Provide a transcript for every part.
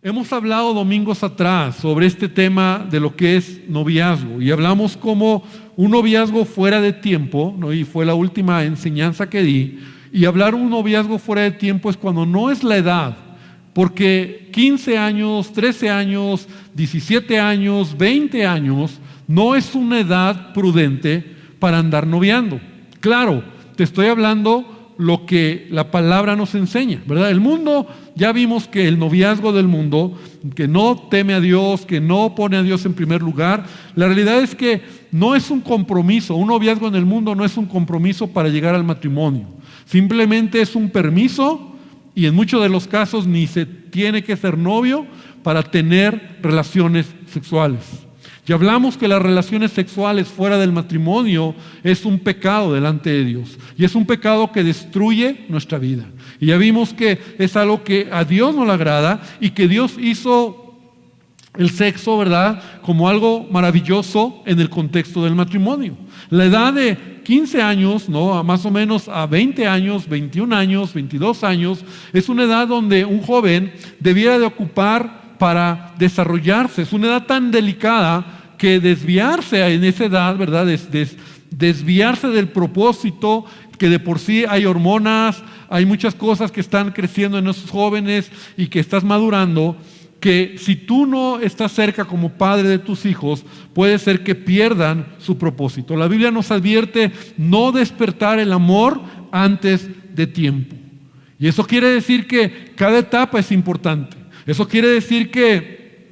Hemos hablado domingos atrás sobre este tema de lo que es noviazgo y hablamos como un noviazgo fuera de tiempo, ¿no? Y fue la última enseñanza que di. Y hablar un noviazgo fuera de tiempo es cuando no es la edad, porque 15 años, 13 años, 17 años, 20 años no es una edad prudente para andar noviando. Claro, te estoy hablando lo que la palabra nos enseña, ¿verdad? El mundo, ya vimos que el noviazgo del mundo, que no teme a Dios, que no pone a Dios en primer lugar, la realidad es que no es un compromiso. Un noviazgo en el mundo no es un compromiso para llegar al matrimonio. Simplemente es un permiso y en muchos de los casos ni se tiene que ser novio para tener relaciones sexuales. Ya hablamos que las relaciones sexuales fuera del matrimonio es un pecado delante de Dios y es un pecado que destruye nuestra vida. Y ya vimos que es algo que a Dios no le agrada y que Dios hizo el sexo, ¿verdad?, como algo maravilloso en el contexto del matrimonio. La edad de 15 años, ¿no?, más o menos a 20 años, 21 años, 22 años, es una edad donde un joven debiera de ocupar para desarrollarse. Es una edad tan delicada que desviarse en esa edad, ¿verdad?, desviarse del propósito, que de por sí hay hormonas, hay muchas cosas que están creciendo en esos jóvenes y que estás madurando, que si tú no estás cerca como padre de tus hijos, puede ser que pierdan su propósito. La Biblia nos advierte no despertar el amor antes de tiempo. Y eso quiere decir que cada etapa es importante. Eso quiere decir que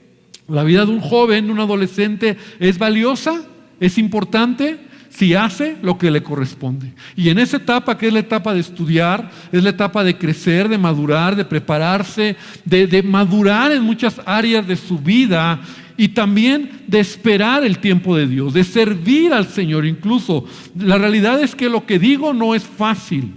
la vida de un joven, de un adolescente, es valiosa, es importante si hace lo que le corresponde. Y en esa etapa, que es la etapa de estudiar, es la etapa de crecer, de madurar, de prepararse, de madurar en muchas áreas de su vida y también de esperar el tiempo de Dios, de servir al Señor incluso. La realidad es que lo que digo no es fácil,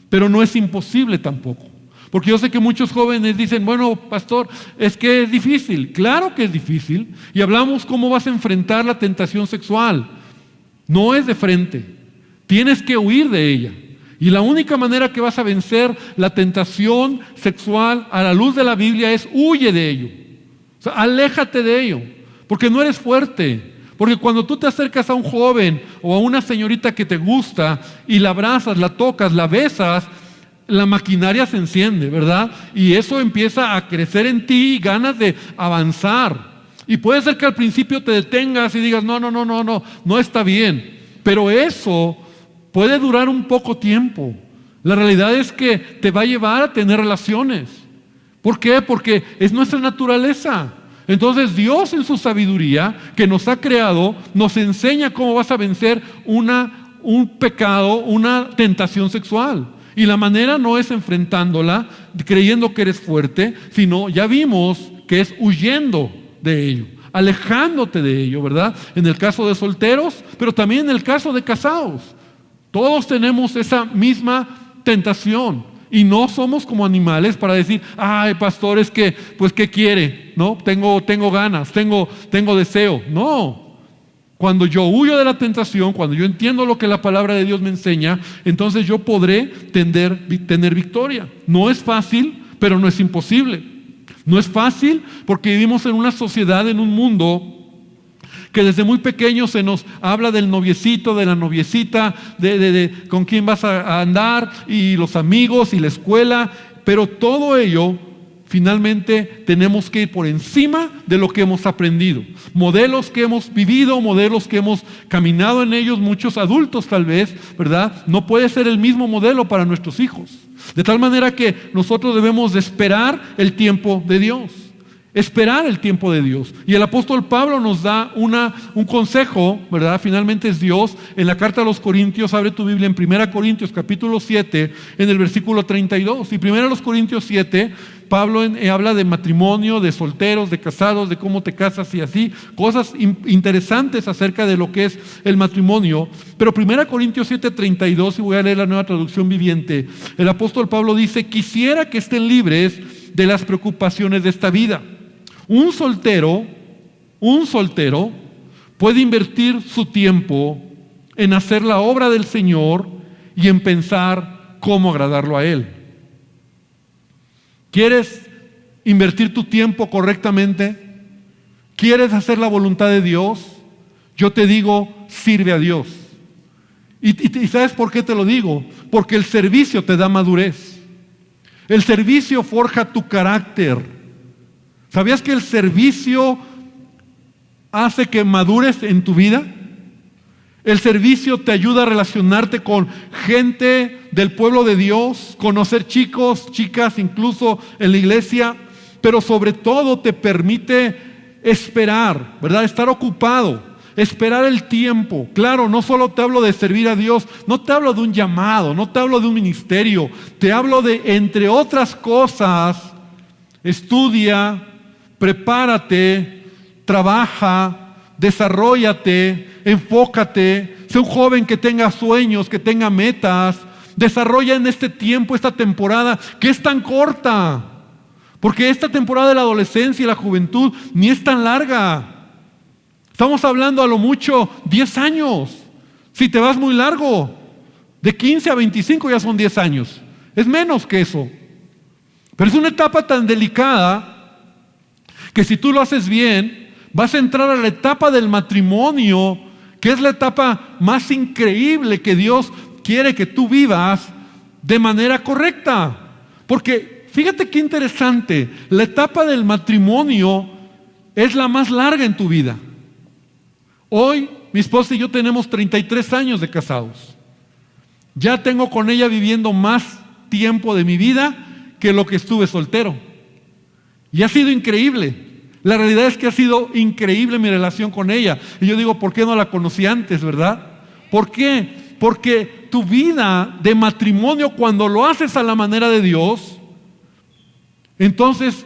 pero no es imposible tampoco. Porque yo sé que muchos jóvenes dicen, bueno, pastor, es que es difícil. Claro que es difícil. Y hablamos cómo vas a enfrentar la tentación sexual. No es de frente. Tienes que huir de ella. Y la única manera que vas a vencer la tentación sexual a la luz de la Biblia es huye de ello. O sea, aléjate de ello. Porque no eres fuerte. Porque cuando tú te acercas a un joven o a una señorita que te gusta y la abrazas, la tocas, la besas, la maquinaria se enciende, ¿verdad? Y eso empieza a crecer en ti y ganas de avanzar. Y puede ser que al principio te detengas y digas, no está bien. Pero eso puede durar un poco tiempo. La realidad es que te va a llevar a tener relaciones. ¿Por qué? Porque es nuestra naturaleza. Entonces Dios en su sabiduría que nos ha creado, nos enseña cómo vas a vencer un pecado, una tentación sexual. Y la manera no es enfrentándola, creyendo que eres fuerte, sino ya vimos que es huyendo de ello, alejándote de ello, ¿verdad? En el caso de solteros, pero también en el caso de casados. Todos tenemos esa misma tentación y no somos como animales para decir, ay, pastor, es que, pues, ¿qué quiere? ¿No? Tengo ganas, tengo deseo. No. Cuando yo huyo de la tentación, cuando yo entiendo lo que la palabra de Dios me enseña, entonces yo podré tener victoria. No es fácil, pero no es imposible. No es fácil porque vivimos en una sociedad, en un mundo que desde muy pequeño se nos habla del noviecito, de la noviecita, de con quién vas a andar, y los amigos y la escuela, pero todo ello finalmente tenemos que ir por encima de lo que hemos aprendido. Modelos que hemos vivido, modelos que hemos caminado en ellos, muchos adultos tal vez, ¿verdad? No puede ser el mismo modelo para nuestros hijos. De tal manera que nosotros debemos de esperar el tiempo de Dios. Esperar el tiempo de Dios. Y el apóstol Pablo nos da un consejo, ¿verdad? Finalmente es Dios. En la carta a los Corintios, abre tu Biblia en 1 Corintios capítulo 7, en el versículo 32. Y 1 Corintios 7, Pablo habla de matrimonio, de solteros, de casados, de cómo te casas y así. Cosas interesantes acerca de lo que es el matrimonio. Pero 1 Corintios 7, 32, y voy a leer la Nueva Traducción Viviente. El apóstol Pablo dice, quisiera que estén libres de las preocupaciones de esta vida. Un soltero puede invertir su tiempo en hacer la obra del Señor y en pensar cómo agradarlo a Él. ¿Quieres invertir tu tiempo correctamente? ¿Quieres hacer la voluntad de Dios? Yo te digo, sirve a Dios. ¿Y sabes por qué te lo digo? Porque el servicio te da madurez. El servicio forja tu carácter. ¿Sabías que el servicio hace que madures en tu vida? El servicio te ayuda a relacionarte con gente del pueblo de Dios, conocer chicos, chicas, incluso en la iglesia, pero sobre todo te permite esperar, ¿verdad? Estar ocupado, esperar el tiempo. Claro, no solo te hablo de servir a Dios, no te hablo de un llamado, no te hablo de un ministerio, te hablo de, entre otras cosas, estudia, prepárate, trabaja, desarróllate, enfócate, sé un joven que tenga sueños, que tenga metas, desarrolla en este tiempo, esta temporada que es tan corta, porque esta temporada de la adolescencia y la juventud ni es tan larga. Estamos hablando a lo mucho 10 años, si te vas muy largo, de 15 a 25 ya son 10 años, es menos que eso, pero es una etapa tan delicada que si tú lo haces bien, vas a entrar a la etapa del matrimonio, que es la etapa más increíble que Dios quiere que tú vivas de manera correcta. Porque fíjate qué interesante, la etapa del matrimonio es la más larga en tu vida. Hoy mi esposa y yo tenemos 33 años de casados. Ya tengo con ella viviendo más tiempo de mi vida que lo que estuve soltero. Y ha sido increíble. La realidad es que ha sido increíble mi relación con ella. Y yo digo, ¿por qué no la conocí antes, verdad? ¿Por qué? Porque tu vida de matrimonio, cuando lo haces a la manera de Dios, entonces,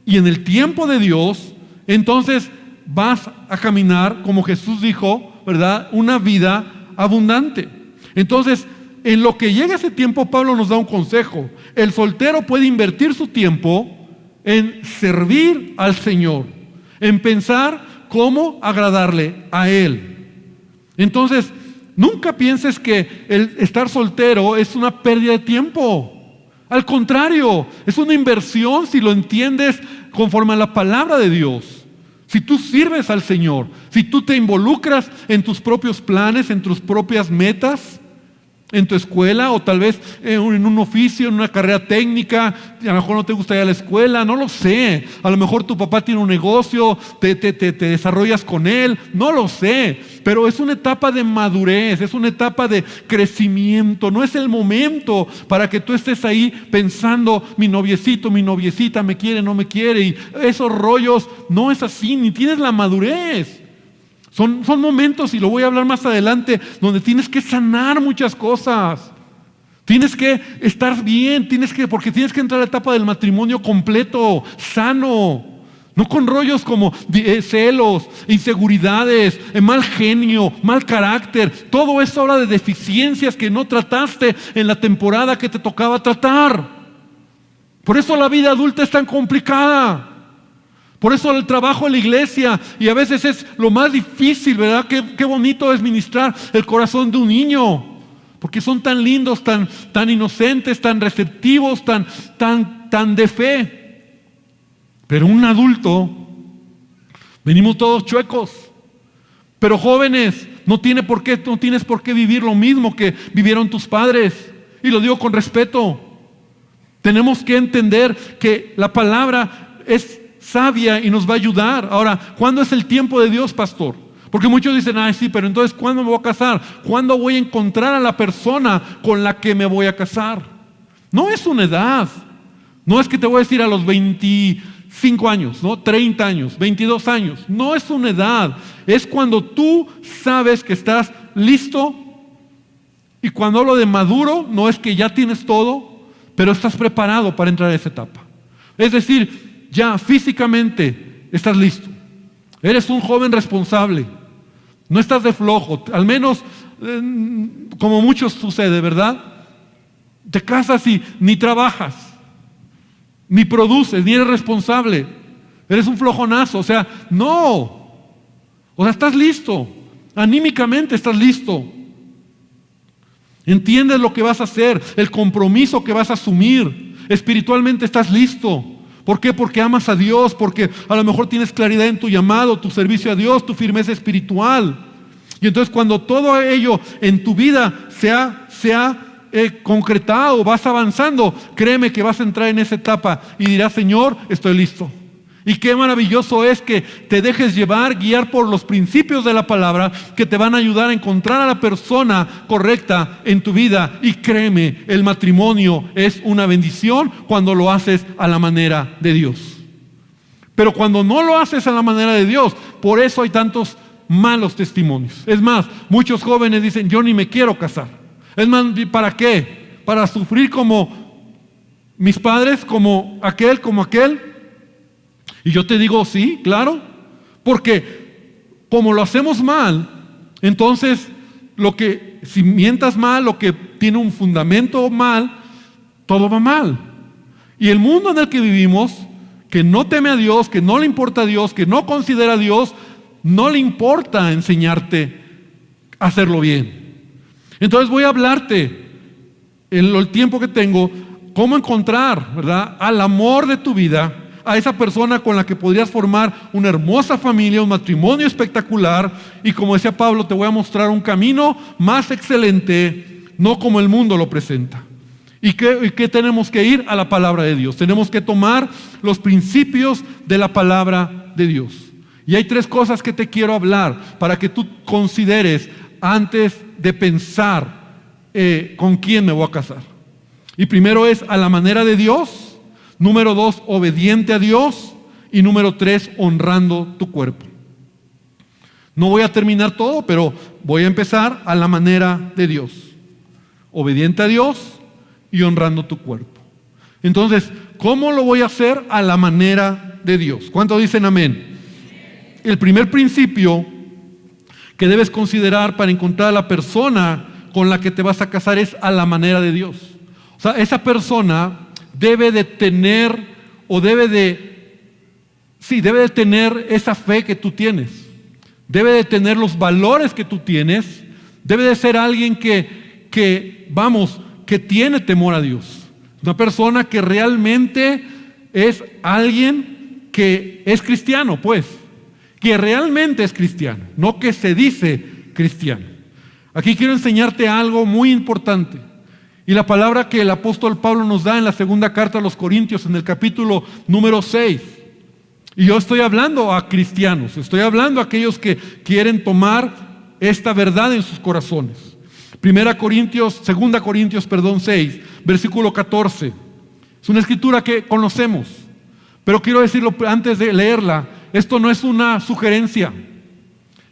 y en el tiempo de Dios, entonces vas a caminar, como Jesús dijo, ¿verdad? Una vida abundante. Entonces, en lo que llega ese tiempo, Pablo nos da un consejo. El soltero puede invertir su tiempo en servir al Señor, en pensar cómo agradarle a Él. Entonces, nunca pienses que el estar soltero es una pérdida de tiempo. Al contrario, es una inversión si lo entiendes conforme a la palabra de Dios. Si tú sirves al Señor, si tú te involucras en tus propios planes, en tus propias metas, en tu escuela o tal vez en un oficio, en una carrera técnica, a lo mejor no te gusta ir a la escuela, no lo sé, a lo mejor tu papá tiene un negocio, te desarrollas con él, no lo sé, pero es una etapa de madurez, es una etapa de crecimiento, no es el momento para que tú estés ahí pensando, mi noviecito, mi noviecita me quiere, no me quiere, y esos rollos, no es así, ni tienes la madurez. Son momentos, y lo voy a hablar más adelante, donde tienes que sanar muchas cosas. Tienes que estar bien, porque tienes que entrar a la etapa del matrimonio completo, sano. No con rollos como celos, inseguridades, mal genio, mal carácter. Todo eso habla de deficiencias que no trataste en la temporada que te tocaba tratar. Por eso la vida adulta es tan complicada. Por eso el trabajo en la iglesia, y a veces es lo más difícil, ¿verdad? Qué bonito es ministrar el corazón de un niño, porque son tan lindos, tan inocentes, tan receptivos, tan de fe. Pero un adulto, venimos todos chuecos. Pero jóvenes, no tienes por qué vivir lo mismo que vivieron tus padres. Y lo digo con respeto. Tenemos que entender que la palabra es sabia y nos va a ayudar. Ahora, ¿cuándo es el tiempo de Dios, pastor? Porque muchos dicen, sí, pero entonces ¿cuándo me voy a casar? ¿Cuándo voy a encontrar a la persona con la que me voy a casar? No es una edad. No es que te voy a decir a los 25 años, ¿no? 30 años, 22 años. No es una edad. Es cuando tú sabes que estás listo. Y cuando hablo de maduro, no es que ya tienes todo, pero estás preparado para entrar a esa etapa. Es decir, ya físicamente estás listo. Eres un joven responsable. No estás de flojo. Al menos, como muchos sucede, ¿verdad? Te casas y ni trabajas, ni produces, ni eres responsable. Eres un flojonazo. O sea, no. O sea, estás listo. Anímicamente estás listo. Entiendes lo que vas a hacer, el compromiso que vas a asumir. Espiritualmente estás listo. ¿Por qué? Porque amas a Dios, porque a lo mejor tienes claridad en tu llamado, tu servicio a Dios, tu firmeza espiritual. Y entonces cuando todo ello en tu vida se ha concretado, vas avanzando, créeme que vas a entrar en esa etapa y dirás: Señor, estoy listo. Y qué maravilloso es que te dejes guiar por los principios de la palabra que te van a ayudar a encontrar a la persona correcta en tu vida. Y créeme, el matrimonio es una bendición cuando lo haces a la manera de Dios. Pero cuando no lo haces a la manera de Dios, por eso hay tantos malos testimonios. Es más, muchos jóvenes dicen: yo ni me quiero casar. Es más, ¿para qué? ¿Para sufrir como mis padres, como aquel? Y yo te digo: sí, claro, porque como lo hacemos mal, entonces si mientas mal, lo que tiene un fundamento mal, todo va mal. Y el mundo en el que vivimos, que no teme a Dios, que no le importa a Dios, que no considera a Dios, no le importa enseñarte a hacerlo bien. Entonces voy a hablarte en el tiempo que tengo, cómo encontrar, ¿verdad?, al amor de tu vida, a esa persona con la que podrías formar una hermosa familia, un matrimonio espectacular. Y como decía Pablo, te voy a mostrar un camino más excelente, no como el mundo lo presenta. ¿Y qué tenemos que ir? A la palabra de Dios. Tenemos que tomar los principios de la palabra de Dios. Y hay 3 cosas que te quiero hablar para que tú consideres antes de pensar con quién me voy a casar. Y primero es a la manera de Dios. Número 2, obediente a Dios. Y número 3, honrando tu cuerpo. No voy a terminar todo, pero voy a empezar a la manera de Dios. Obediente a Dios y honrando tu cuerpo. Entonces, ¿cómo lo voy a hacer? A la manera de Dios. ¿Cuántos dicen amén? El primer principio que debes considerar para encontrar a la persona con la que te vas a casar es a la manera de Dios. O sea, esa persona debe de tener esa fe que tú tienes. Debe de tener los valores que tú tienes. Debe de ser alguien que tiene temor a Dios. Una persona que realmente es alguien que es cristiano, pues. Que realmente es cristiano, no que se dice cristiano. Aquí quiero enseñarte algo muy importante. Y la palabra que el apóstol Pablo nos da en la segunda carta a los Corintios, en el capítulo número 6. Y yo estoy hablando a cristianos, estoy hablando a aquellos que quieren tomar esta verdad en sus corazones. 2 Corintios 6, versículo 14. Es una escritura que conocemos, pero quiero decirlo antes de leerla. Esto no es una sugerencia,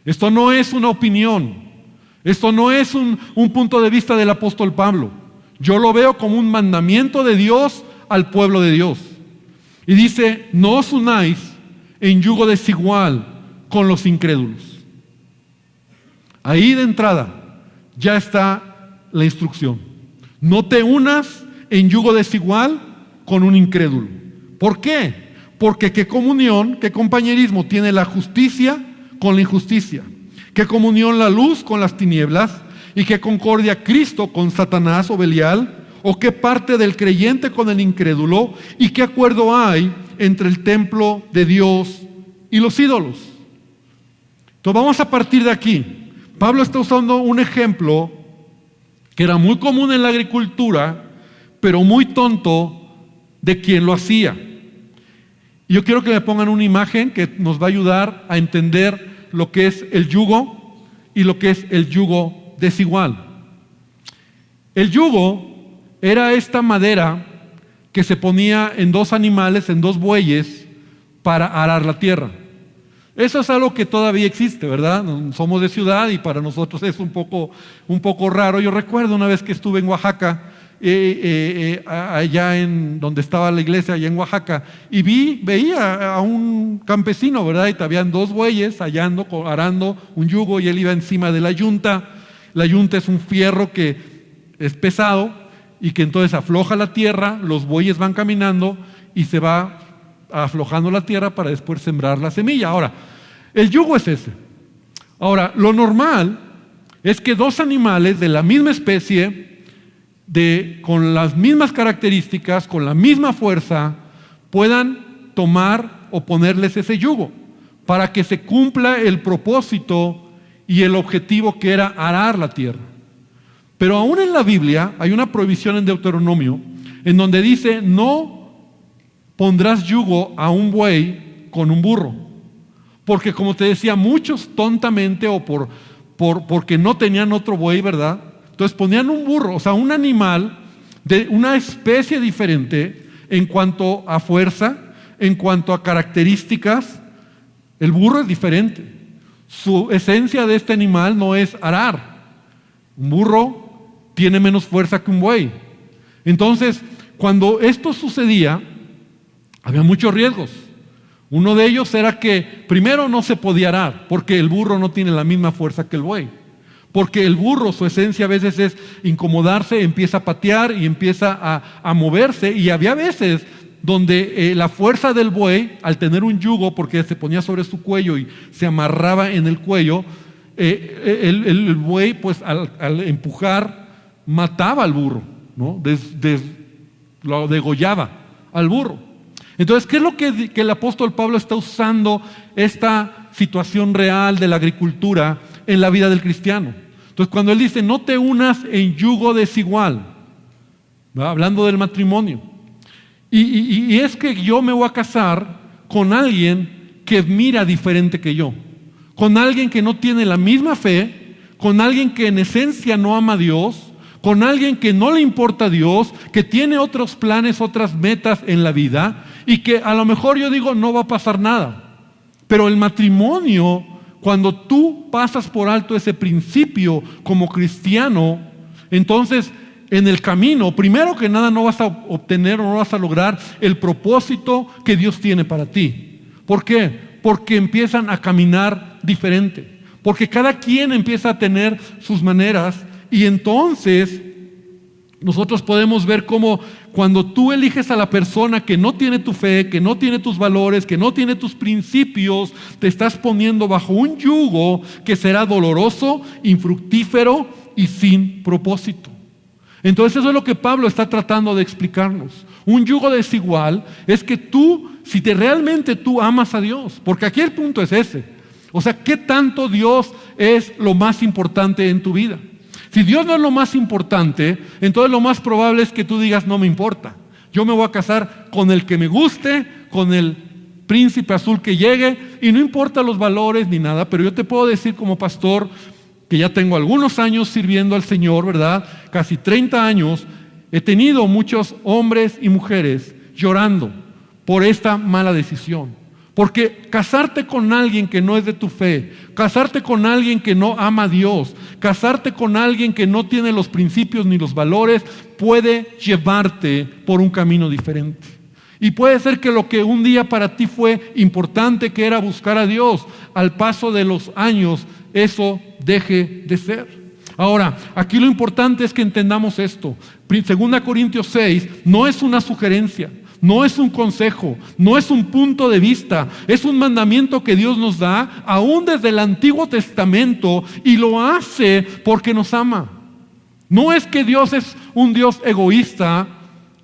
esto no es una opinión, esto no es un punto de vista del apóstol Pablo. Yo lo veo como un mandamiento de Dios al pueblo de Dios. Y dice: no os unáis en yugo desigual con los incrédulos. Ahí de entrada ya está la instrucción. No te unas en yugo desigual con un incrédulo. ¿Por qué? Porque qué comunión, qué compañerismo tiene la justicia con la injusticia. Qué comunión la luz con las tinieblas. ¿Y qué concordia Cristo con Satanás o Belial? ¿O qué parte del creyente con el incrédulo? ¿Y qué acuerdo hay entre el templo de Dios y los ídolos? Entonces vamos a partir de aquí. Pablo está usando un ejemplo que era muy común en la agricultura, pero muy tonto de quien lo hacía. Y yo quiero que me pongan una imagen que nos va a ayudar a entender lo que es el yugo y lo que es el yugo desigual. El yugo era esta madera que se ponía en 2 animales, en 2 bueyes, para arar la tierra. Eso es algo que todavía existe, ¿verdad? Somos de ciudad y para nosotros es un poco raro. Yo recuerdo una vez que estuve en Oaxaca, allá en donde estaba la iglesia, allá en Oaxaca, y veía a un campesino, ¿verdad? Y habían 2 bueyes arando un yugo y él iba encima de la yunta. La yunta es un fierro que es pesado y que entonces afloja la tierra, los bueyes van caminando y se va aflojando la tierra para después sembrar la semilla. Ahora, el yugo es ese. Ahora, lo normal es que 2 animales de la misma especie, con las mismas características, con la misma fuerza, puedan tomar o ponerles ese yugo para que se cumpla el propósito y el objetivo que era arar la tierra. Pero aún en la Biblia hay una prohibición en Deuteronomio en donde dice: no pondrás yugo a un buey con un burro. Porque, como te decía, muchos tontamente o porque no tenían otro buey, ¿verdad? Entonces ponían un burro, o sea, un animal de una especie diferente en cuanto a fuerza, en cuanto a características. El burro es diferente. Su esencia de este animal no es arar. Un burro tiene menos fuerza que un buey. Entonces, cuando esto sucedía, había muchos riesgos. Uno de ellos era que primero no se podía arar, porque el burro no tiene la misma fuerza que el buey. Porque el burro, su esencia a veces es incomodarse, empieza a patear y empieza a moverse. Y había veces donde la fuerza del buey, al tener un yugo, porque se ponía sobre su cuello y se amarraba en el cuello, el buey, pues al empujar, mataba al burro, ¿no? Lo degollaba al burro. Entonces, ¿qué es lo que el apóstol Pablo está usando esta situación real de la agricultura en la vida del cristiano? Entonces, cuando él dice: no te unas en yugo desigual, ¿verdad? Hablando del matrimonio. Y es que yo me voy a casar con alguien que mira diferente que yo, con alguien que no tiene la misma fe, con alguien que en esencia no ama a Dios, con alguien que no le importa a Dios, que tiene otros planes, otras metas en la vida, y que a lo mejor yo digo no va a pasar nada. Pero el matrimonio, cuando tú pasas por alto ese principio como cristiano, entonces en el camino, primero que nada, no vas a obtener o no vas a lograr el propósito que Dios tiene para ti. ¿Por qué? Porque empiezan a caminar diferente, porque cada quien empieza a tener sus maneras. Y entonces nosotros podemos ver cómo cuando tú eliges a la persona que no tiene tu fe, que no tiene tus valores, que no tiene tus principios, te estás poniendo bajo un yugo que será doloroso, infructífero y sin propósito. Entonces eso es lo que Pablo está tratando de explicarnos. Un yugo desigual es que tú, si realmente tú amas a Dios, porque aquí el punto es ese. O sea, ¿qué tanto Dios es lo más importante en tu vida? Si Dios no es lo más importante, entonces lo más probable es que tú digas: no me importa, yo me voy a casar con el que me guste, con el príncipe azul que llegue, y no importa los valores ni nada. Pero yo te puedo decir como pastor, que ya tengo algunos años sirviendo al Señor, ¿verdad? Casi 30 años, he tenido muchos hombres y mujeres llorando por esta mala decisión. Porque casarte con alguien que no es de tu fe, casarte con alguien que no ama a Dios, casarte con alguien que no tiene los principios ni los valores, puede llevarte por un camino diferente. Y puede ser que lo que un día para ti fue importante, que era buscar a Dios, al paso de los años, eso deje de ser. Ahora, aquí lo importante es que entendamos esto. 2 Corintios 6 no es una sugerencia, no es un consejo, no es un punto de vista, es un mandamiento que Dios nos da aún desde el Antiguo Testamento, y lo hace porque nos ama. No es que Dios es un Dios egoísta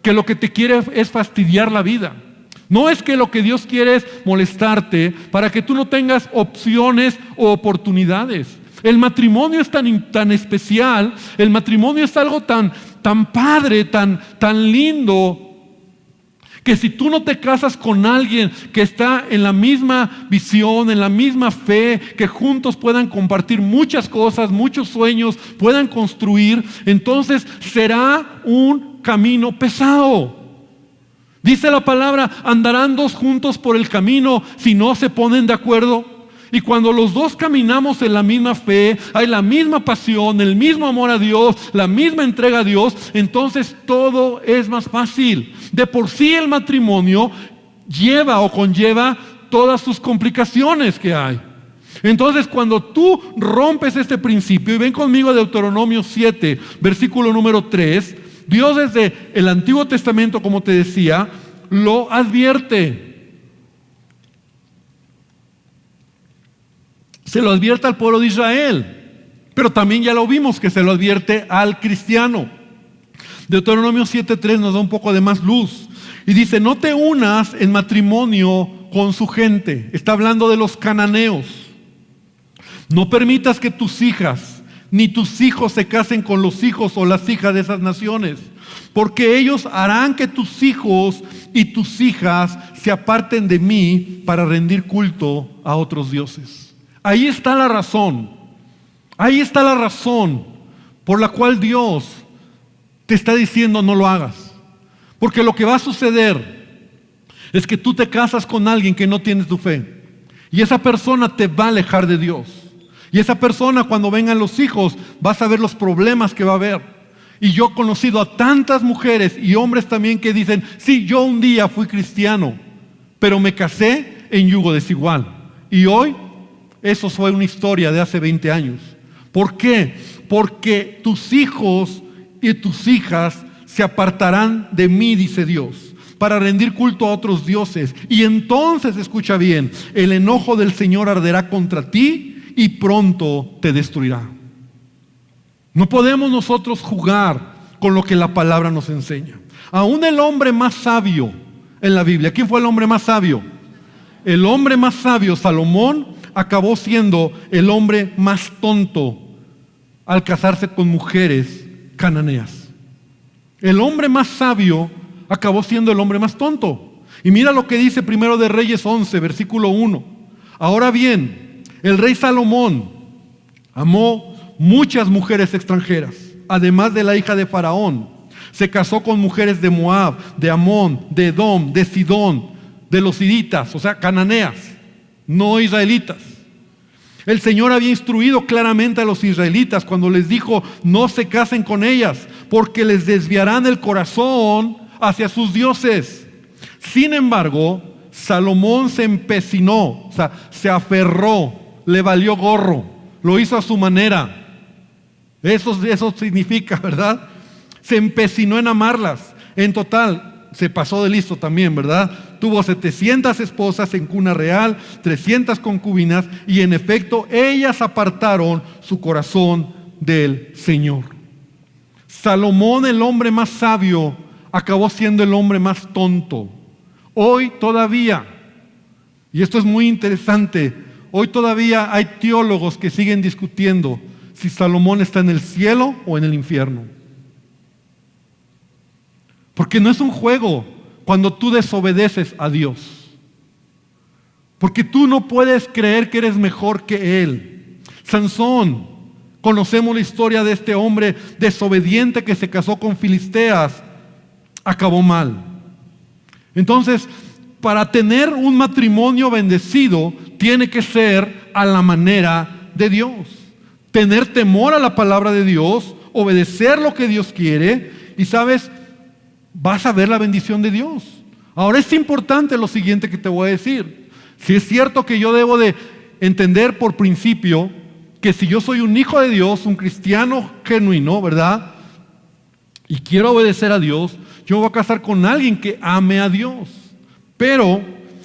que lo que te quiere es fastidiar la vida. No es que lo que Dios quiere es molestarte para que tú no tengas opciones o oportunidades. El matrimonio es tan especial, el matrimonio es algo tan padre, tan lindo, que si tú no te casas con alguien que está en la misma visión, en la misma fe, que juntos puedan compartir muchas cosas, muchos sueños, puedan construir, entonces será un camino pesado. Dice la palabra: andarán dos juntos por el camino si no se ponen de acuerdo. Y cuando los dos caminamos en la misma fe, hay la misma pasión, el mismo amor a Dios, la misma entrega a Dios, entonces todo es más fácil. De por sí el matrimonio lleva o conlleva todas sus complicaciones que hay. Entonces, cuando tú rompes este principio, y ven conmigo a Deuteronomio 7, versículo número 3, Dios desde el Antiguo Testamento, como te decía, lo advierte. Se lo advierte al pueblo de Israel, pero también ya lo vimos que se lo advierte al cristiano. Deuteronomio 7:3 nos da un poco de más luz. Y dice, no te unas en matrimonio con su gente. Está hablando de los cananeos. No permitas que tus hijas ni tus hijos se casen con los hijos o las hijas de esas naciones, porque ellos harán que tus hijos y tus hijas se aparten de mí para rendir culto a otros dioses. Ahí está la razón. Ahí está la razón por la cual Dios te está diciendo no lo hagas. Porque lo que va a suceder es que tú te casas con alguien que no tiene tu fe. Y esa persona te va a alejar de Dios. Y esa persona, cuando vengan los hijos, vas a ver los problemas que va a haber. Y yo he conocido a tantas mujeres y hombres también que dicen, sí, yo un día fui cristiano, pero me casé en yugo desigual. Y hoy, eso fue una historia de hace 20 años. ¿Por qué? Porque tus hijos y tus hijas se apartarán de mí, dice Dios, para rendir culto a otros dioses. Y entonces, escucha bien, el enojo del Señor arderá contra ti y pronto te destruirá. No podemos nosotros jugar con lo que la palabra nos enseña. Aún el hombre más sabio en la Biblia, ¿quién fue el hombre más sabio? El hombre más sabio, Salomón, acabó siendo el hombre más tonto al casarse con mujeres cananeas. El hombre más sabio acabó siendo el hombre más tonto. Y mira lo que dice Primero de Reyes 11, versículo 1. Ahora bien, el rey Salomón amó muchas mujeres extranjeras, además de la hija de Faraón. Se casó con mujeres de Moab, de Amón, de Edom, de Sidón, de los hititas, o sea, cananeas, no israelitas. El Señor había instruido claramente a los israelitas cuando les dijo, no se casen con ellas, porque les desviarán el corazón hacia sus dioses. Sin embargo, Salomón se empecinó, o sea, se aferró, le valió gorro, lo hizo a su manera. Eso significa, ¿verdad? Se empecinó en amarlas. En total, se pasó de listo también, ¿verdad? Tuvo 700 esposas en cuna real, 300 concubinas, y en efecto, ellas apartaron su corazón del Señor. Salomón, el hombre más sabio, acabó siendo el hombre más tonto. Hoy todavía, y esto es muy interesante, hoy todavía hay teólogos que siguen discutiendo si Salomón está en el cielo o en el infierno. Porque no es un juego cuando tú desobedeces a Dios. Porque tú no puedes creer que eres mejor que Él. Sansón, conocemos la historia de este hombre desobediente que se casó con filisteas, acabó mal. Entonces, para tener un matrimonio bendecido, tiene que ser a la manera de Dios. Tener temor a la palabra de Dios, obedecer lo que Dios quiere, y sabes, vas a ver la bendición de Dios. Ahora es importante lo siguiente que te voy a decir. Si es cierto que yo debo de entender por principio que si yo soy un hijo de Dios, un cristiano genuino, ¿verdad? Y quiero obedecer a Dios, yo me voy a casar con alguien que ame a Dios. Pero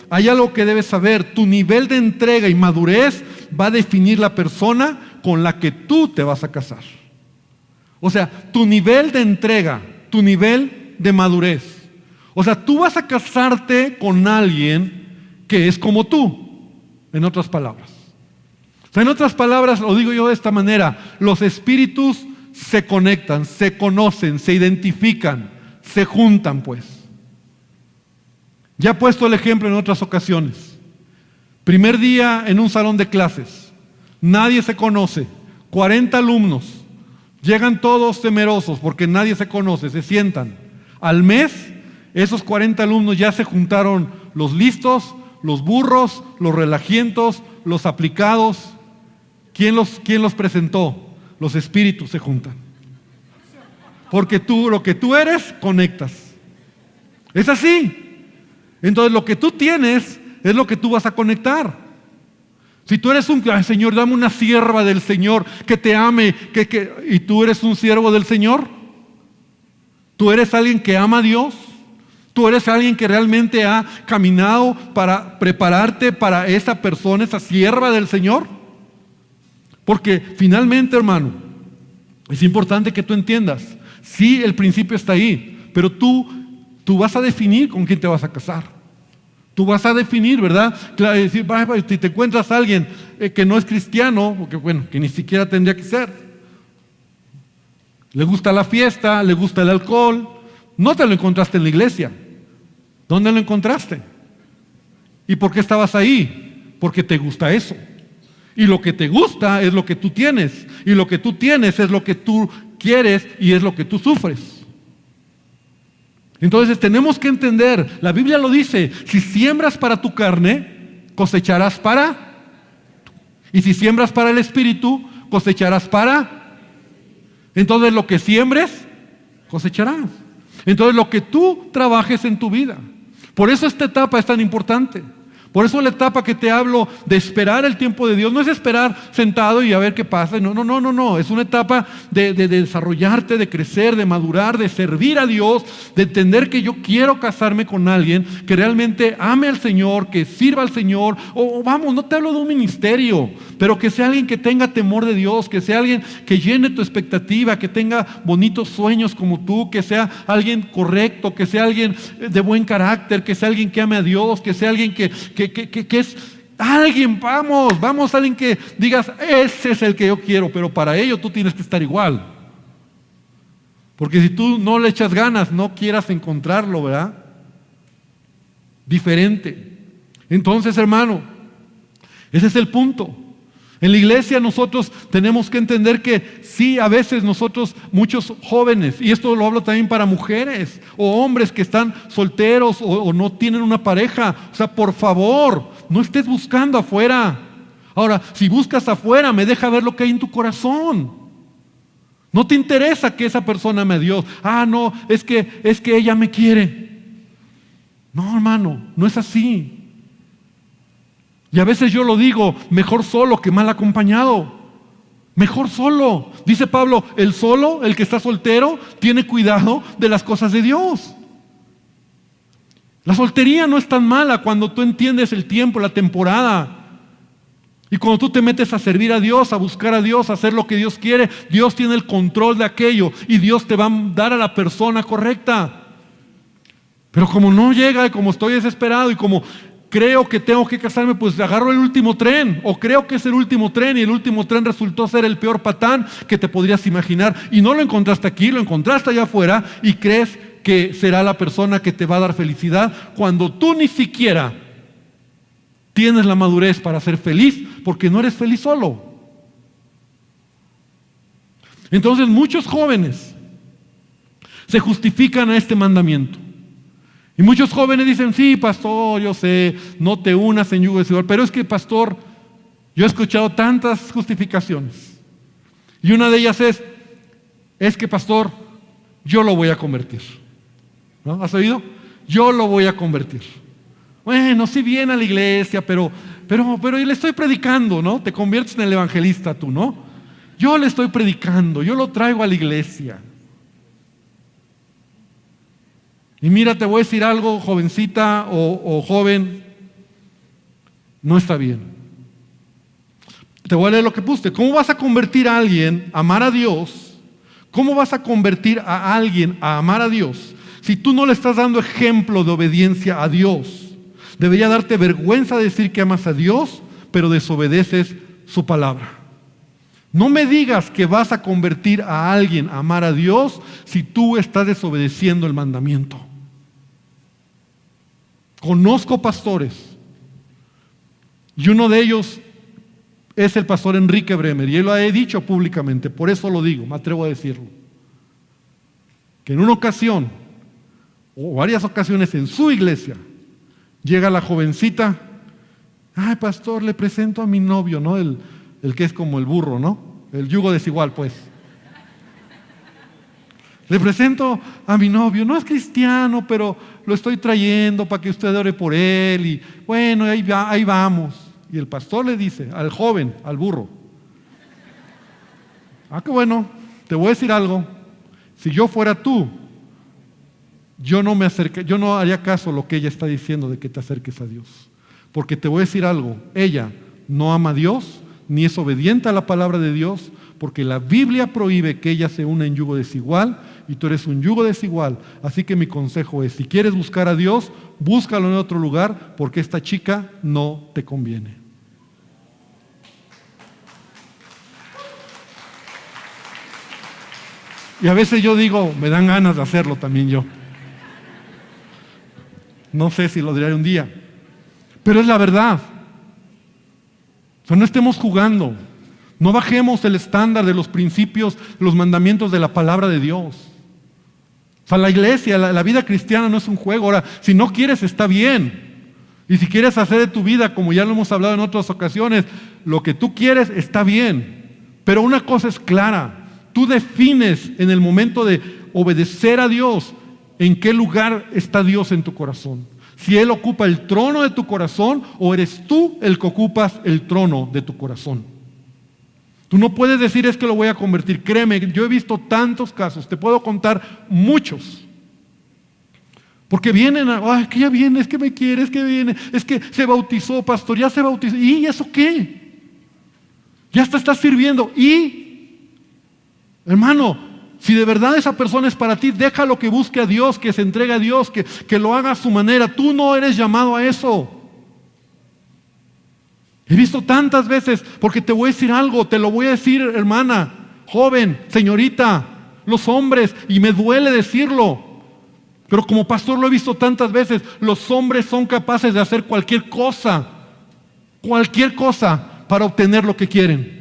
hay algo que debes saber: tu nivel de entrega y madurez va a definir la persona con la que tú te vas a casar. O sea, tu nivel de entrega, tu nivel de madurez. O sea, tú vas a casarte con alguien que es como tú, en otras palabras. O sea, en otras palabras, lo digo yo de esta manera: los espíritus se conectan, se conocen, se identifican, se juntan, pues. Ya he puesto el ejemplo en otras ocasiones. Primer día en un salón de clases, nadie se conoce, 40 alumnos, llegan todos temerosos porque nadie se conoce, se sientan. Al mes, esos 40 alumnos ya se juntaron, los listos, los burros, los relajientos, los aplicados. ¿Quién los presentó? Los espíritus se juntan. Porque tú, lo que tú eres, conectas. Es así. Entonces lo que tú tienes es lo que tú vas a conectar. Si tú eres ay, Señor, dame una sierva del Señor que te ame, y tú eres un siervo del Señor, tú eres alguien que ama a Dios, tú eres alguien que realmente ha caminado para prepararte para esa persona, esa sierva del Señor. Porque finalmente, hermano, es importante que tú entiendas, sí, el principio está ahí, pero tú tú vas a definir con quién te vas a casar. Tú vas a definir, ¿verdad? Claro, decir, si te encuentras a alguien que no es cristiano, o que ni siquiera tendría que ser, le gusta la fiesta, le gusta el alcohol, no te lo encontraste en la iglesia. ¿Dónde lo encontraste? ¿Y por qué estabas ahí? Porque te gusta eso. Y lo que te gusta es lo que tú tienes. Y lo que tú tienes es lo que tú quieres y es lo que tú sufres. Entonces tenemos que entender, la Biblia lo dice, si siembras para tu carne, cosecharás para. Y si siembras para el Espíritu, cosecharás para. Entonces lo que siembres, cosecharás. Entonces lo que tú trabajes en tu vida. Por eso esta etapa es tan importante. Por eso la etapa que te hablo de esperar el tiempo de Dios no es esperar sentado y a ver qué pasa. No. Es una etapa de desarrollarte, de crecer, de madurar, de servir a Dios, de entender que yo quiero casarme con alguien que realmente ame al Señor, que sirva al Señor. O vamos, no te hablo de un ministerio, pero que sea alguien que tenga temor de Dios, que sea alguien que llene tu expectativa, que tenga bonitos sueños como tú, que sea alguien correcto, que sea alguien de buen carácter, que sea alguien que ame a Dios, que sea alguien que es alguien, vamos, alguien que digas, ese es el que yo quiero, pero para ello tú tienes que estar igual. Porque si tú no le echas ganas, no quieras encontrarlo, ¿verdad? Diferente. Entonces, hermano, ese es el punto. En la iglesia nosotros tenemos que entender que sí, a veces nosotros, muchos jóvenes, y esto lo hablo también para mujeres o hombres que están solteros o no tienen una pareja, o sea, por favor, no estés buscando afuera. Ahora, si buscas afuera, me deja ver lo que hay en tu corazón. No te interesa que esa persona ame a Dios. No, es que ella me quiere. No, hermano, no es así. Y a veces yo lo digo, mejor solo que mal acompañado. Mejor solo. Dice Pablo, el solo, el que está soltero, tiene cuidado de las cosas de Dios. La soltería no es tan mala cuando tú entiendes el tiempo, la temporada. Y cuando tú te metes a servir a Dios, a buscar a Dios, a hacer lo que Dios quiere, Dios tiene el control de aquello y Dios te va a dar a la persona correcta. Pero como no llega y como estoy desesperado y como creo que tengo que casarme, pues agarro el último tren, o creo que es el último tren y el último tren resultó ser el peor patán que te podrías imaginar y no lo encontraste aquí, lo encontraste allá afuera y crees que será la persona que te va a dar felicidad cuando tú ni siquiera tienes la madurez para ser feliz porque no eres feliz solo. Entonces muchos jóvenes se justifican a este mandamiento. Y muchos jóvenes dicen, sí, pastor, yo sé, no te unas en yugo desigual. Pero es que, pastor, yo he escuchado tantas justificaciones. Y una de ellas es que, pastor, yo lo voy a convertir. ¿No? ¿Has oído? Yo lo voy a convertir. Bueno, sí viene a la iglesia, pero le estoy predicando, ¿no? Te conviertes en el evangelista tú, ¿no? Yo le estoy predicando, yo lo traigo a la iglesia. Y mira, te voy a decir algo, jovencita o joven, no está bien. Te voy a leer lo que puse. ¿Cómo vas a convertir a alguien a amar a Dios? ¿Cómo vas a convertir a alguien a amar a Dios si tú no le estás dando ejemplo de obediencia a Dios? Debería darte vergüenza decir que amas a Dios, pero desobedeces su palabra. No me digas que vas a convertir a alguien a amar a Dios si tú estás desobedeciendo el mandamiento. Conozco pastores y uno de ellos es el pastor Enrique Bremer y él lo ha dicho públicamente, por eso lo digo, me atrevo a decirlo, que en una ocasión o varias ocasiones en su iglesia llega la jovencita, ay pastor, le presento a mi novio, ¿no? El que es como el burro, ¿no? El yugo desigual, pues. Le presento a mi novio, no es cristiano, pero lo estoy trayendo para que usted ore por él. Y bueno, ahí vamos. Y el pastor le dice al joven, al burro, qué bueno, te voy a decir algo. Si yo fuera tú, yo no haría caso a lo que ella está diciendo de que te acerques a Dios. Porque te voy a decir algo, ella no ama a Dios, ni es obediente a la palabra de Dios, porque la Biblia prohíbe que ella se una en yugo desigual y tú eres un yugo desigual. Así que mi consejo es, si quieres buscar a Dios, búscalo en otro lugar, porque esta chica no te conviene. Y a veces yo digo, me dan ganas de hacerlo también yo. No sé si lo diré un día, pero es la verdad. O sea, no estemos jugando. No bajemos el estándar de los principios, los mandamientos de la palabra de Dios. O sea, la iglesia, la vida cristiana no es un juego. Ahora, si no quieres, está bien. Y si quieres hacer de tu vida, como ya lo hemos hablado en otras ocasiones, lo que tú quieres está bien. Pero una cosa es clara. Tú defines en el momento de obedecer a Dios en qué lugar está Dios en tu corazón. Si Él ocupa el trono de tu corazón o eres tú el que ocupas el trono de tu corazón. Tú no puedes decir es que lo voy a convertir. Créeme, yo he visto tantos casos, te puedo contar muchos. Porque vienen, ay, que ya viene, es que me quiere, es que viene, es que se bautizó, pastor, ya se bautizó. ¿Y eso qué? Ya hasta está sirviendo. Y, hermano, si de verdad esa persona es para ti, déjalo que busque a Dios, que se entregue a Dios, que lo haga a su manera. Tú no eres llamado a eso. He visto tantas veces, porque te voy a decir algo, te lo voy a decir, hermana, joven, señorita, los hombres, y me duele decirlo, pero como pastor lo he visto tantas veces, los hombres son capaces de hacer cualquier cosa para obtener lo que quieren.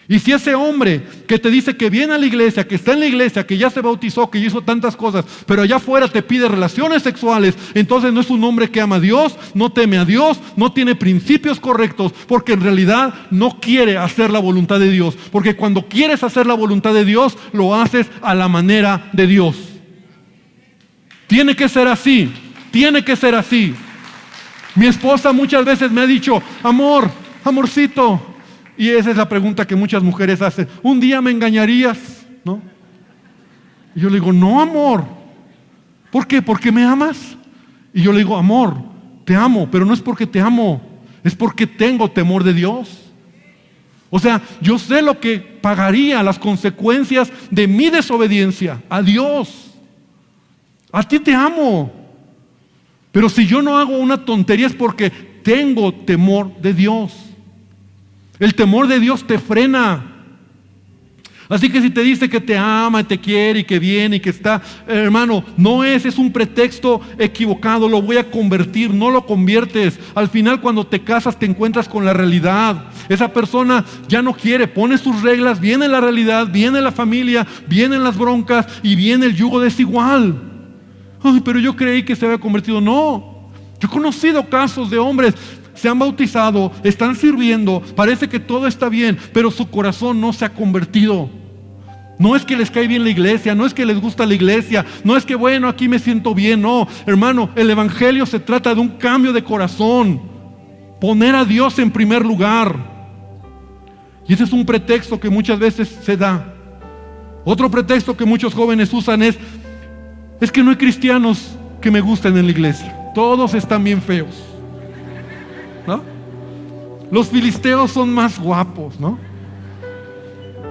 Y si ese hombre que te dice que viene a la iglesia, que está en la iglesia, que ya se bautizó, que hizo tantas cosas, pero allá afuera te pide relaciones sexuales, entonces no es un hombre que ama a Dios, no teme a Dios, no tiene principios correctos, porque en realidad no quiere hacer la voluntad de Dios. Porque cuando quieres hacer la voluntad de Dios, lo haces a la manera de Dios. Tiene que ser así, tiene que ser así. Mi esposa muchas veces me ha dicho, amor, amorcito. Y esa es la pregunta que muchas mujeres hacen. ¿Un día me engañarías? ¿No? Y yo le digo, no, amor. ¿Por qué? ¿Porque me amas? Y yo le digo, amor, te amo, pero no es porque te amo, es porque tengo temor de Dios. O sea, yo sé lo que pagaría, las consecuencias de mi desobediencia a Dios. A ti te amo. Pero si yo no hago una tontería es porque tengo temor de Dios. El temor de Dios te frena. Así que si te dice que te ama, te quiere y que viene y que está, hermano, no es un pretexto equivocado, lo voy a convertir, no lo conviertes. Al final cuando te casas te encuentras con la realidad. Esa persona ya no quiere, pone sus reglas, viene la realidad, viene la familia, vienen las broncas y viene el yugo desigual. Ay, pero yo creí que se había convertido. No, yo he conocido casos de hombres, se han bautizado, están sirviendo, parece que todo está bien, pero su corazón no se ha convertido. No es que les cae bien la iglesia, no es que les gusta la iglesia, no es que bueno, aquí me siento bien. No, hermano, el evangelio se trata de un cambio de corazón, poner a Dios en primer lugar. Y ese es un pretexto que muchas veces se da. Otro pretexto que muchos jóvenes usan es que no hay cristianos que me gusten en la iglesia, todos están bien feos, ¿no? Los filisteos son más guapos, ¿no?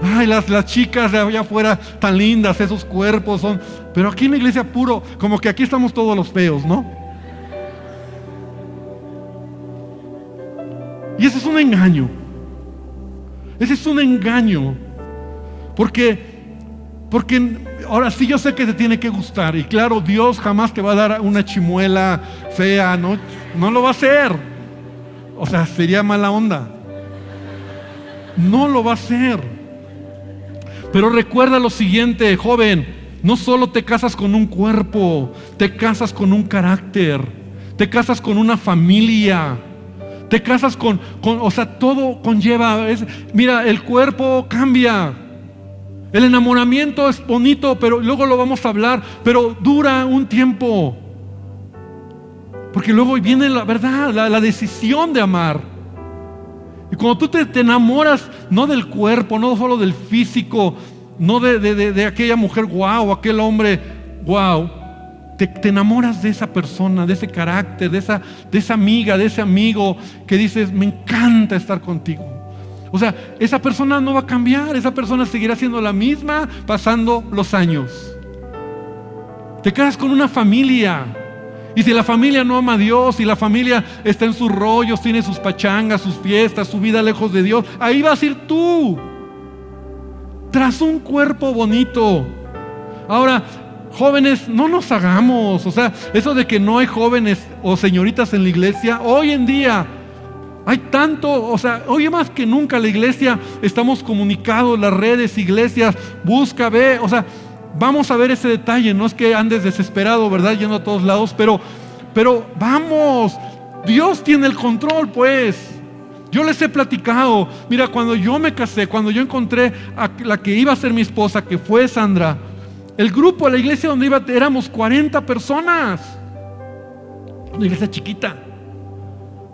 Ay, las chicas de allá afuera tan lindas, esos cuerpos son, pero aquí en la iglesia puro, como que aquí estamos todos los feos, ¿no? Y ese es un engaño. Ese es un engaño. Porque ahora sí yo sé que te tiene que gustar. Y claro, Dios jamás te va a dar una chimuela fea, no lo va a hacer. O sea, sería mala onda. No lo va a hacer. Pero recuerda lo siguiente, joven, no solo te casas con un cuerpo, te casas con un carácter, te casas con una familia, te casas o sea, todo conlleva, mira, el cuerpo cambia, el enamoramiento es bonito, pero luego lo vamos a hablar, pero dura un tiempo, porque luego viene la verdad, la decisión de amar. Y cuando tú te enamoras, no del cuerpo, no solo del físico, no de aquella mujer guau, aquel hombre guau, te enamoras de esa persona, de ese carácter, de esa amiga, de ese amigo que dices, me encanta estar contigo. O sea, esa persona no va a cambiar, esa persona seguirá siendo la misma pasando los años. Te casas con una familia. Y si la familia no ama a Dios, si la familia está en sus rollos, tiene sus pachangas, sus fiestas, su vida lejos de Dios, ahí vas a ir tú, tras un cuerpo bonito. Ahora, jóvenes, no nos hagamos, o sea, eso de que no hay jóvenes o señoritas en la iglesia, hoy en día hay tanto, o sea, hoy más que nunca la iglesia, estamos comunicados, las redes, iglesias, busca, ve, o sea, vamos a ver ese detalle. No es que andes desesperado, ¿verdad? Yendo a todos lados, pero vamos, Dios tiene el control, pues. Yo les he platicado, mira, cuando yo me casé, cuando yo encontré a la que iba a ser mi esposa, que fue Sandra, el grupo de la iglesia donde iba, éramos 40 personas. Una iglesia chiquita,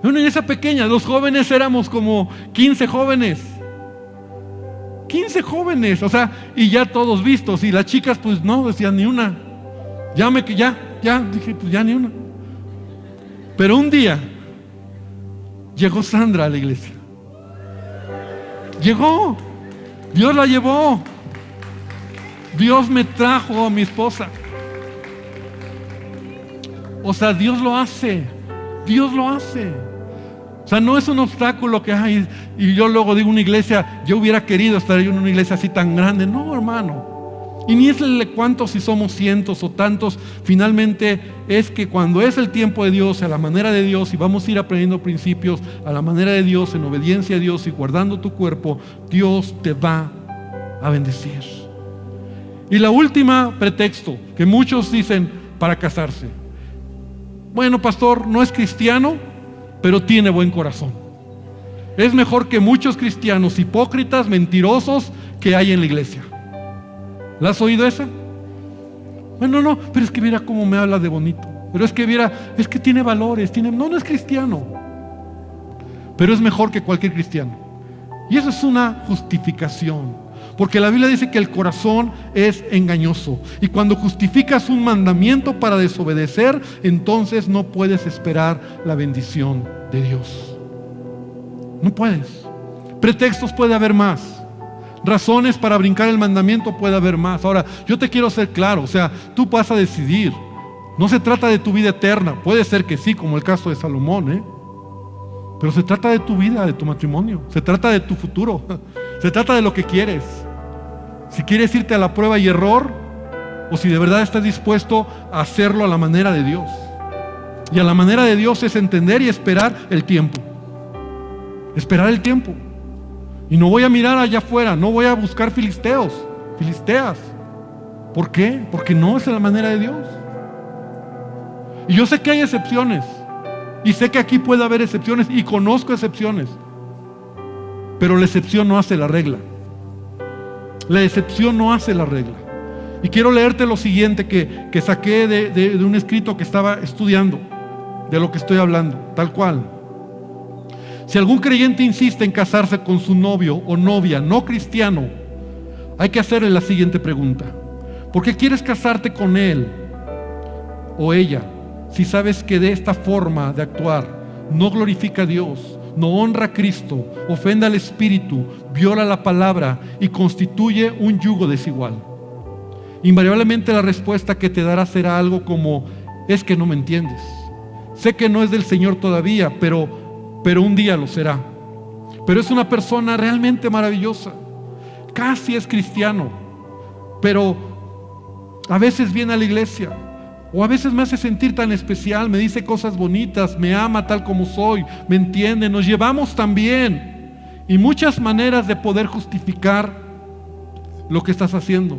una iglesia pequeña. Los jóvenes éramos como 15 jóvenes. 15 jóvenes, o sea, y ya todos vistos. Y las chicas, pues no, decían ni una. Ya dije, pues ya ni una. Pero un día llegó Sandra a la iglesia. Llegó, Dios la llevó. Dios me trajo a mi esposa. O sea, Dios lo hace. Dios lo hace. O sea, no es un obstáculo que hay. Y yo luego digo, una iglesia, yo hubiera querido estar en una iglesia así tan grande. No, hermano. Y ni es el cuántos, si somos cientos o tantos. Finalmente es que cuando es el tiempo de Dios, a la manera de Dios, y vamos a ir aprendiendo principios a la manera de Dios, en obediencia a Dios y guardando tu cuerpo, Dios te va a bendecir. Y la última pretexto que muchos dicen para casarse: bueno, pastor, no es cristiano, pero tiene buen corazón. Es mejor que muchos cristianos hipócritas, mentirosos que hay en la iglesia. ¿La has oído esa? Bueno, no, pero es que mira cómo me habla de bonito. Pero es que mira, es que tiene valores, no es cristiano. Pero es mejor que cualquier cristiano. Y eso es una justificación. Porque la Biblia dice que el corazón es engañoso. Y cuando justificas un mandamiento para desobedecer, entonces no puedes esperar la bendición de Dios. No puedes. Pretextos puede haber más. Razones para brincar el mandamiento puede haber más. Ahora, yo te quiero ser claro, o sea, tú vas a decidir. No se trata de tu vida eterna. Puede ser que sí, como el caso de Salomón, pero se trata de tu vida, de tu matrimonio. Se trata de tu futuro. Se trata de lo que quieres. Si quieres irte a la prueba y error, o si de verdad estás dispuesto a hacerlo a la manera de Dios. Y a la manera de Dios es entender y esperar el tiempo. Esperar el tiempo. Y no voy a mirar allá afuera, no voy a buscar filisteas. ¿Por qué? Porque no es la manera de Dios. Y yo sé que hay excepciones. Y sé que aquí puede haber excepciones, y conozco excepciones. Pero la excepción no hace la regla. La excepción no hace la regla. Y quiero leerte lo siguiente que saqué de un escrito que estaba estudiando, de lo que estoy hablando, tal cual. Si algún creyente insiste en casarse con su novio o novia no cristiano, hay que hacerle la siguiente pregunta: ¿por qué quieres casarte con él o ella si sabes que de esta forma de actuar no glorifica a Dios, no honra a Cristo, ofende al Espíritu, viola la palabra y constituye un yugo desigual? Invariablemente la respuesta que te dará será algo como: es que no me entiendes. Sé que no es del Señor todavía, pero un día lo será. Pero es una persona realmente maravillosa. Casi es cristiano, pero a veces viene a la iglesia, o a veces me hace sentir tan especial, me dice cosas bonitas, me ama tal como soy, me entiende, nos llevamos tan bien. Y muchas maneras de poder justificar lo que estás haciendo.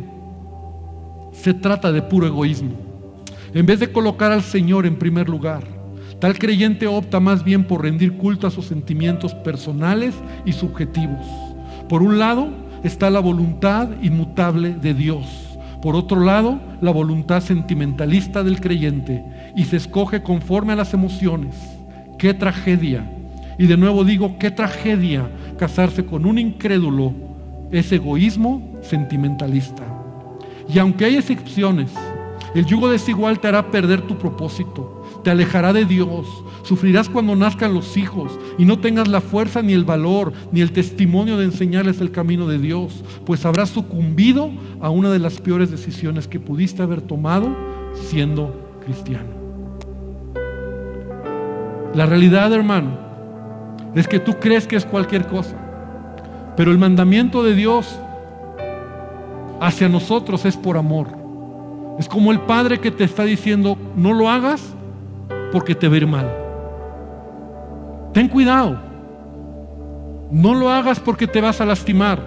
Se trata de puro egoísmo. En vez de colocar al Señor en primer lugar, tal creyente opta más bien por rendir culto a sus sentimientos personales y subjetivos. Por un lado está la voluntad inmutable de Dios. Por otro lado, la voluntad sentimentalista del creyente, y se escoge conforme a las emociones. ¡Qué tragedia! Y de nuevo digo, ¡qué tragedia! Casarse con un incrédulo es egoísmo sentimentalista. Y aunque hay excepciones, el yugo desigual te hará perder tu propósito, te alejará de Dios, sufrirás cuando nazcan los hijos y no tengas la fuerza ni el valor ni el testimonio de enseñarles el camino de Dios, pues habrás sucumbido a una de las peores decisiones que pudiste haber tomado siendo cristiano. La realidad, hermano, es que tú crees que es cualquier cosa, pero el mandamiento de Dios hacia nosotros es por amor. Es como el padre que te está diciendo: no lo hagas porque te va a ir mal. Ten cuidado, no lo hagas porque te vas a lastimar.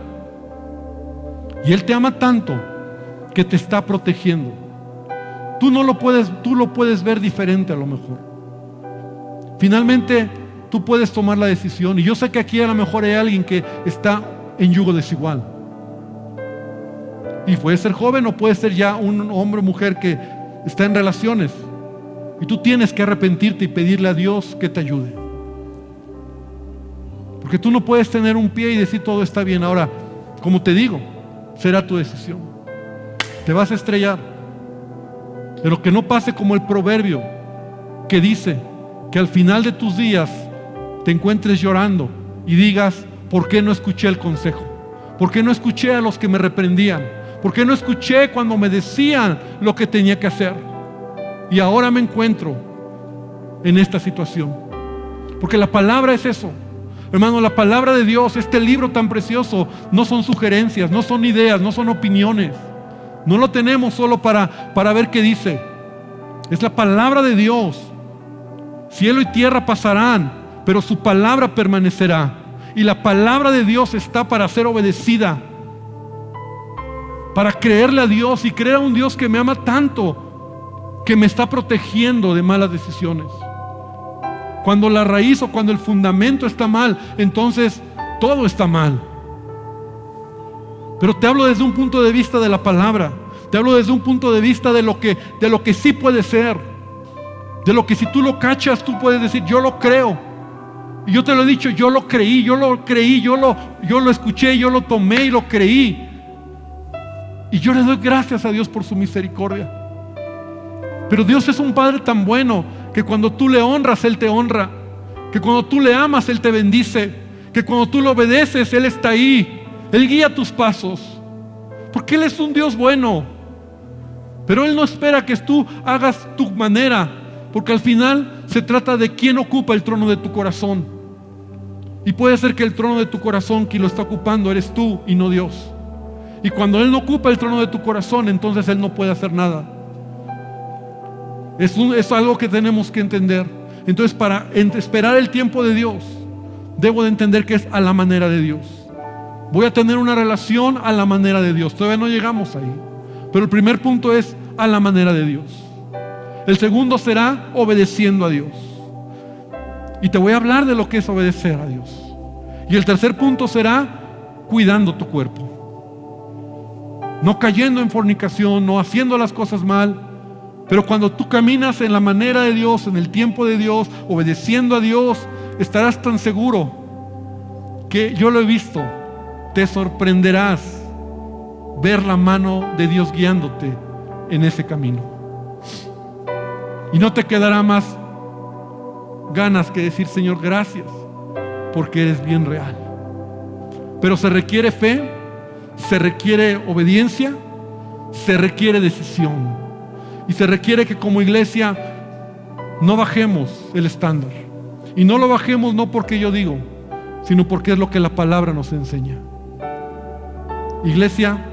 Y Él te ama tanto que te está protegiendo. Tú lo puedes ver diferente a lo mejor. Finalmente, tú puedes tomar la decisión. Y yo sé que aquí a lo mejor hay alguien que está en yugo desigual. Y puede ser joven o puede ser ya un hombre o mujer que está en relaciones. Y tú tienes que arrepentirte y pedirle a Dios que te ayude. Porque tú no puedes tener un pie y decir todo está bien. Ahora, como te digo, será tu decisión. Te vas a estrellar. Pero que no pase como el proverbio que dice que al final de tus días te encuentres llorando y digas: ¿por qué no escuché el consejo? ¿Por qué no escuché a los que me reprendían? ¿Por qué no escuché cuando me decían lo que tenía que hacer? Y ahora me encuentro en esta situación. Porque la palabra es eso. Hermano, la palabra de Dios, este libro tan precioso, no son sugerencias, no son ideas, no son opiniones. No lo tenemos solo para ver qué dice. Es la palabra de Dios. Cielo y tierra pasarán, pero su palabra permanecerá. Y la palabra de Dios está para ser obedecida, para creerle a Dios y creer a un Dios que me ama tanto, que me está protegiendo de malas decisiones. Cuando la raíz o cuando el fundamento está mal, entonces todo está mal. Pero te hablo desde un punto de vista de la palabra. Te hablo desde un punto de vista de lo que sí puede ser. De lo que si tú lo cachas, tú puedes decir: yo lo creo. Y yo te lo he dicho, yo lo creí, yo lo escuché, yo lo tomé y lo creí. Y yo le doy gracias a Dios por su misericordia. Pero Dios es un Padre tan bueno que cuando tú le honras, Él te honra. Que cuando tú le amas, Él te bendice. Que cuando tú lo obedeces, Él está ahí. Él guía tus pasos. Porque Él es un Dios bueno. Pero Él no espera que tú hagas tu manera. Porque al final se trata de quién ocupa el trono de tu corazón. Y puede ser que el trono de tu corazón, quien lo está ocupando, eres tú y no Dios. Y cuando Él no ocupa el trono de tu corazón, entonces Él no puede hacer nada. Es algo que tenemos que entender. Entonces, para esperar el tiempo de Dios, debo de entender que es a la manera de Dios. Voy a tener una relación a la manera de Dios. Todavía no llegamos ahí. Pero el primer punto es a la manera de Dios. El segundo será obedeciendo a Dios. Y te voy a hablar de lo que es obedecer a Dios. Y el tercer punto será cuidando tu cuerpo. No cayendo en fornicación, no haciendo las cosas mal. Pero cuando tú caminas en la manera de Dios, en el tiempo de Dios, obedeciendo a Dios, estarás tan seguro que yo lo he visto. Te sorprenderás ver la mano de Dios guiándote en ese camino. Y no te quedará más ganas que decir: Señor, gracias, porque eres bien real. Pero se requiere fe, se requiere obediencia, se requiere decisión. Y se requiere que como iglesia no bajemos el estándar. Y no lo bajemos no porque yo digo, sino porque es lo que la palabra nos enseña. Iglesia,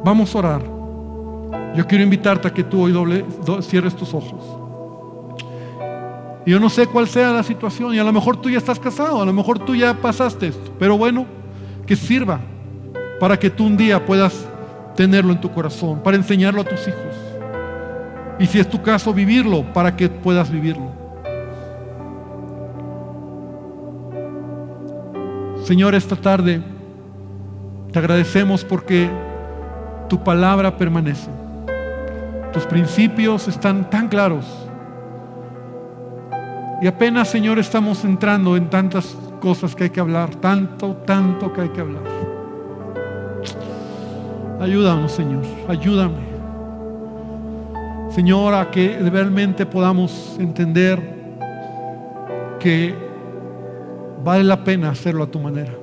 vamos a orar. Yo quiero invitarte a que tú hoy cierres tus ojos. Y yo no sé cuál sea la situación, y a lo mejor tú ya estás casado, a lo mejor tú ya pasaste esto, pero bueno, que sirva para que tú un día puedas tenerlo en tu corazón, para enseñarlo a tus hijos. Y si es tu caso, vivirlo para que puedas vivirlo. Señor, esta tarde te agradecemos porque tu palabra permanece. Tus principios están tan claros. Y apenas, Señor, estamos entrando en tantas cosas que hay que hablar, tanto que hay que hablar. Ayúdanos, Señor, ayúdame. Señor, a que realmente podamos entender que vale la pena hacerlo a tu manera.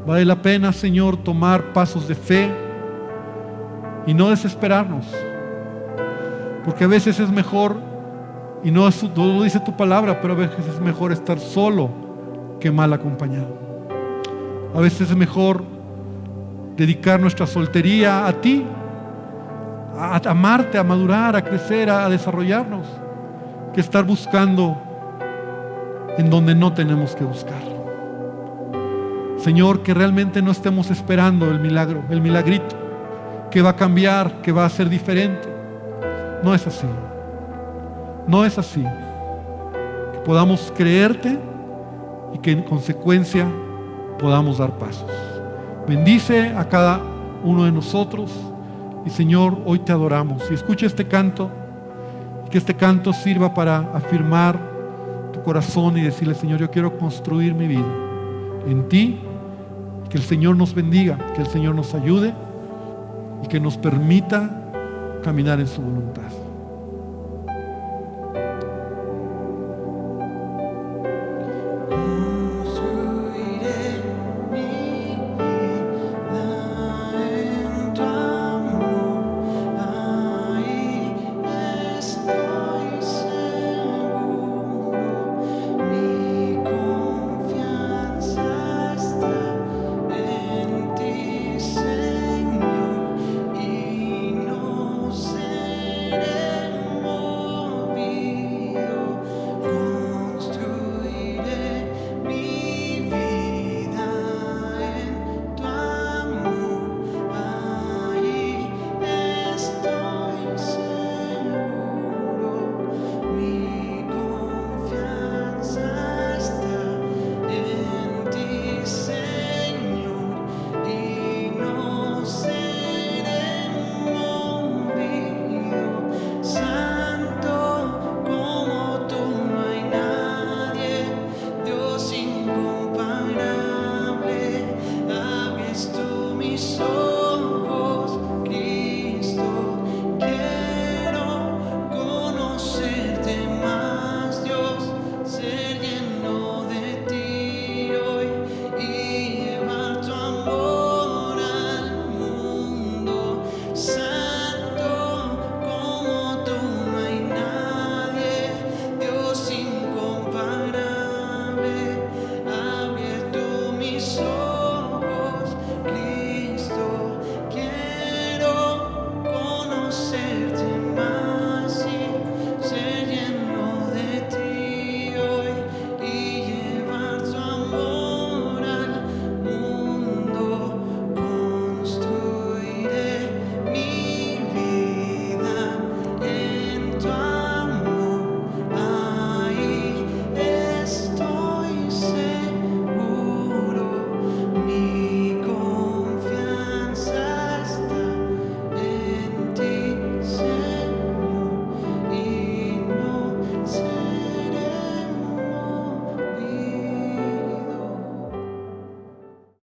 Vale la pena, Señor, tomar pasos de fe y no desesperarnos. Porque a veces es mejor, y no lo dice tu palabra, pero a veces es mejor estar solo que mal acompañado. A veces es mejor dedicar nuestra soltería a ti, a amarte, a madurar, a crecer, a desarrollarnos, que estar buscando en donde no tenemos que buscar. Señor, que realmente no estemos esperando el milagro, el milagrito, que va a cambiar, que va a ser diferente. No es así. No es así. Que podamos creerte y que en consecuencia podamos dar pasos. Bendice a cada uno de nosotros y Señor, hoy te adoramos. Y escucha este canto, y que este canto sirva para afirmar tu corazón y decirle: Señor, yo quiero construir mi vida en ti. Que el Señor nos bendiga, que el Señor nos ayude y que nos permita caminar en su voluntad.